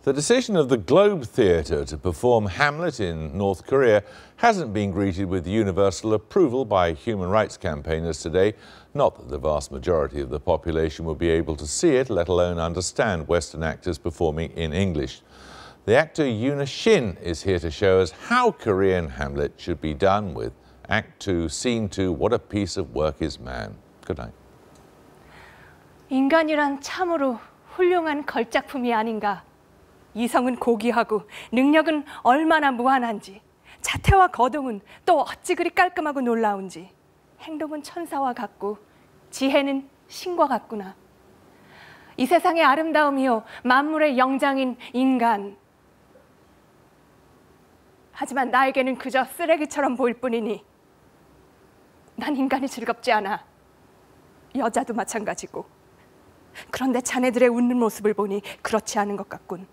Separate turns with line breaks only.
The decision of the Globe Theatre to perform Hamlet in North Korea hasn't been greeted with universal approval by human rights campaigners today. Not that the vast majority of the population will be able to see it, let alone understand Western actors performing in English. The actor Yoona Shin is here to show us how Korean Hamlet should be done with Act 2, Scene 2, What a Piece of Work is Man. Good night.
인간이란 참으로 훌륭한 걸작품이 아닌가. 이성은 고귀하고 능력은 얼마나 무한한지, 자태와 거동은 또 어찌 그리 깔끔하고 놀라운지, 행동은 천사와 같고 지혜는 신과 같구나. 이 세상의 아름다움이요 만물의 영장인 인간. 하지만 나에게는 그저 쓰레기처럼 보일 뿐이니 난 인간이 즐겁지 않아. 여자도 마찬가지고. 그런데 자네들의 웃는 모습을 보니 그렇지 않은 것 같군.